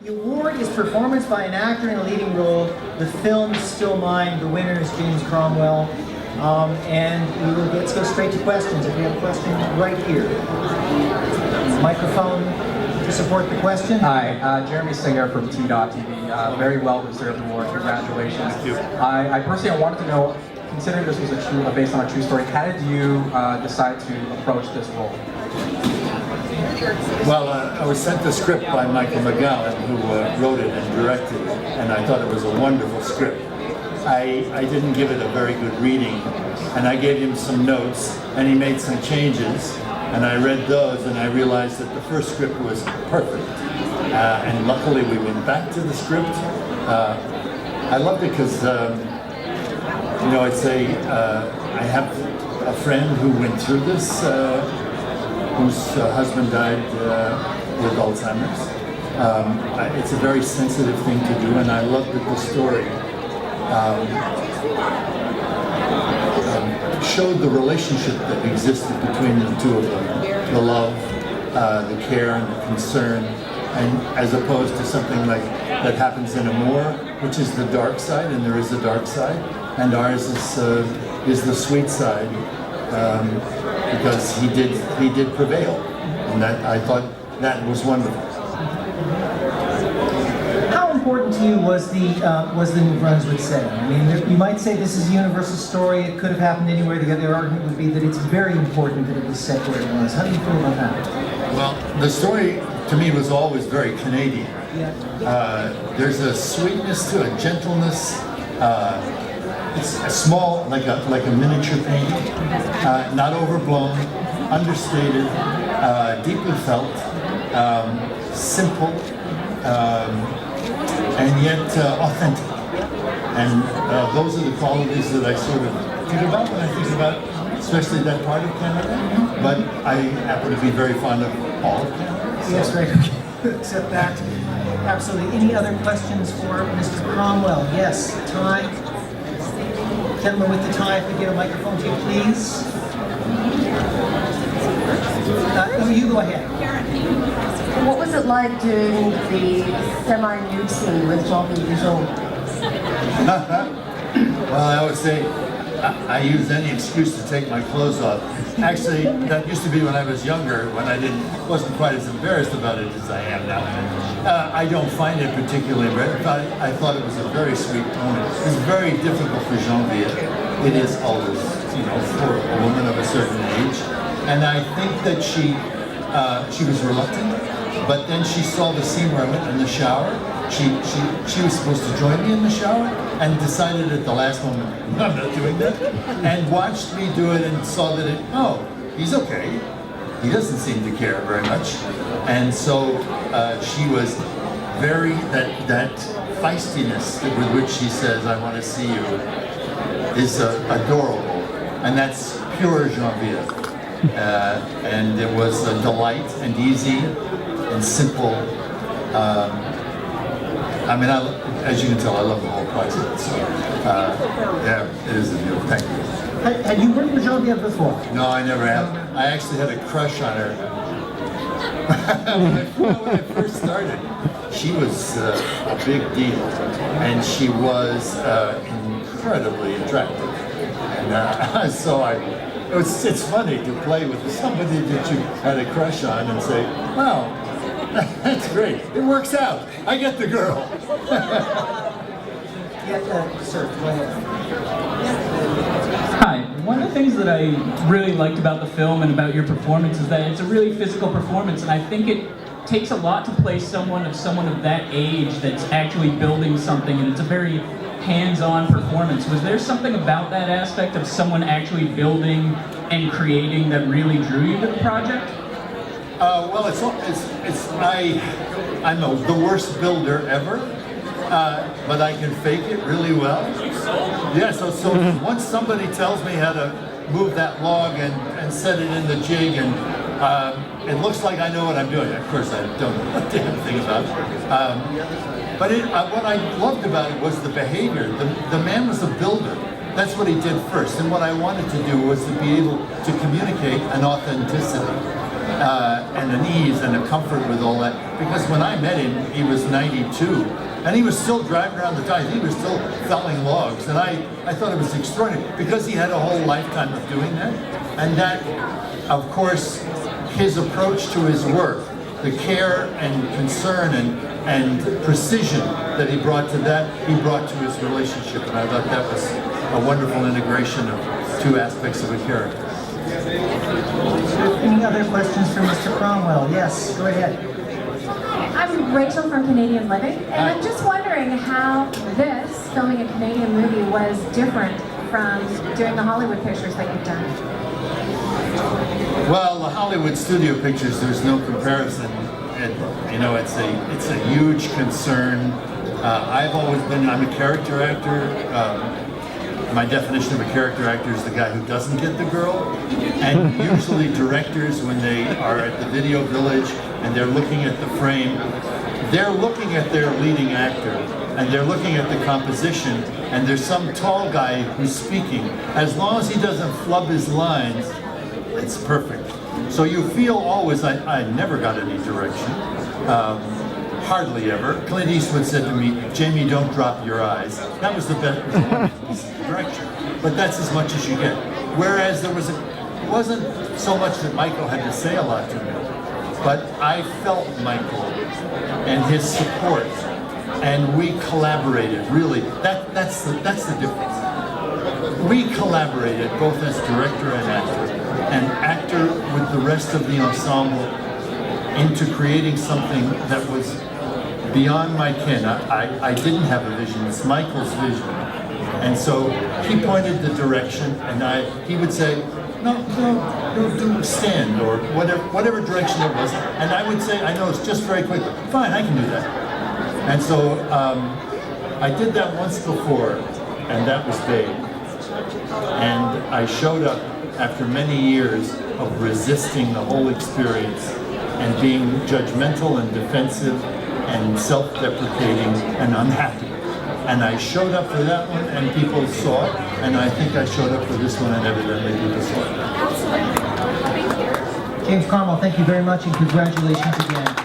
The award is performance by an actor in a leading role. The film is still mine. The winner is James Cromwell. And let's go straight to questions. If we have a question right here. Microphone to support the question. Hi, Jeremy Singer from T.TV. Very well-deserved award. Congratulations. Thank you. I personally wanted to know, considering this was based on a true story, how did you decide to approach this role? Well, I was sent the script by Michael McGowan, who wrote it and directed it, and I thought it was a wonderful script. I didn't give it a very good reading, and I gave him some notes, and he made some changes, and I read those, and I realized that the first script was perfect. And luckily we went back to the script. I loved it because, you know, I have a friend who went through this, whose husband died with Alzheimer's. It's a very sensitive thing to do, and I love that the story showed the relationship that existed between the two of them. The love, the care, and the concern, and as opposed to something like that happens in Amour, which is the dark side, and there is a dark side, and ours is the sweet side. Because he did prevail, and that I thought that was wonderful. How important to you was the New Brunswick setting? I mean, you might say this is a universal story. It could have happened anywhere. The other argument would be that it's very important that it was set where it was. How do you feel about that? Well, the story to me was always very Canadian. Yeah. There's a sweetness to it, gentleness. It's a small, like a miniature painting, not overblown, understated, deeply felt, simple, and yet authentic. And those are the qualities that I sort of think about when I think about, especially that part of Canada. But I happen to be very fond of all of Canada. So. Yes, right. Accept that. Absolutely. Any other questions for Mr. Cromwell? Yes, Ty. Gentleman with the tie, if we get a microphone to you, please. You go ahead. What was it like doing the semi-nude scene with Jean-Pierre Dijon? Well, I would say I use any excuse to take my clothes off. Actually, that used to be when I was younger, when I wasn't quite as embarrassed about it as I am now. I don't find it particularly embarrassing. I thought it was a very sweet tone. It's very difficult for Genevieve. It is always, you know, for a woman of a certain age. And I think that she was reluctant, but then she saw the scene where I went in the shower. She was supposed to join me in the shower and decided at the last moment, no, I'm not doing that, and watched me do it and saw that he's okay. He doesn't seem to care very much. And so she was that feistiness with which she says, I want to see you, is adorable. And that's pure Genevieve. And it was a delight and easy and simple. I mean, as you can tell, I love the whole project. So, yeah, it is a deal. Thank you. Had you worked with Genevieve before? No, I never have. I actually had a crush on her when I first started. She was a big deal, and she was incredibly attractive. And so it's funny to play with somebody that you had a crush on and say, wow, that's great. It works out. I get the girl. Sir, go ahead. Hi. One of the things that I really liked about the film and about your performance is that it's a really physical performance, and I think it takes a lot to play someone of that age that's actually building something, and it's a very hands-on performance. Was there something about that aspect of someone actually building and creating that really drew you to the project? Well, I'm the worst builder ever, but I can fake it really well. Yeah, so once somebody tells me how to move that log and set it in the jig, and it looks like I know what I'm doing. Of course, I don't know a damn thing about it. But what I loved about it was the behavior. The man was a builder. That's what he did first. And what I wanted to do was to be able to communicate an authenticity. and an ease and a comfort with all that. Because when I met him, he was 92, and he was still driving around the town. He was still felling logs, and I thought it was extraordinary because he had a whole lifetime of doing that. And that, of course, his approach to his work, the care and concern and precision that he brought to that, he brought to his relationship. And I thought that was a wonderful integration of two aspects of a character. Any other questions for Mr. Cromwell? Yes, go ahead. I'm Rachel from Canadian Living, and I'm just wondering how this, filming a Canadian movie, was different from doing the Hollywood pictures that you've done. Well, the Hollywood studio pictures, there's no comparison. You know, it's a huge concern. I've always been, I'm a character actor. My definition of a character actor is the guy who doesn't get the girl. And usually directors, when they are at the video village and they're looking at the frame, they're looking at their leading actor and they're looking at the composition, and there's some tall guy who's speaking. As long as he doesn't flub his lines, it's perfect. So you feel always, I never got any direction. Hardly ever. Clint Eastwood said to me, "Jamie, don't drop your eyes." That was the best piece of direction. But that's as much as you get. Whereas it wasn't so much that Michael had to say a lot to me, but I felt Michael and his support, and we collaborated. Really, that's the difference. We collaborated both as director and actor with the rest of the ensemble into creating something that was beyond my ken. I didn't have a vision, it's Michael's vision. And so he pointed the direction, and he would say, no, do stand, or whatever direction it was. And I would say, I know it's just very quickly. Fine, I can do that. And so I did that once before, and that was Babe. And I showed up after many years of resisting the whole experience and being judgmental and defensive and self-deprecating and unhappy. And I showed up for that one, and people saw it, and I think I showed up for this one, and evidently people saw it. James Cromwell, thank you very much, and congratulations again.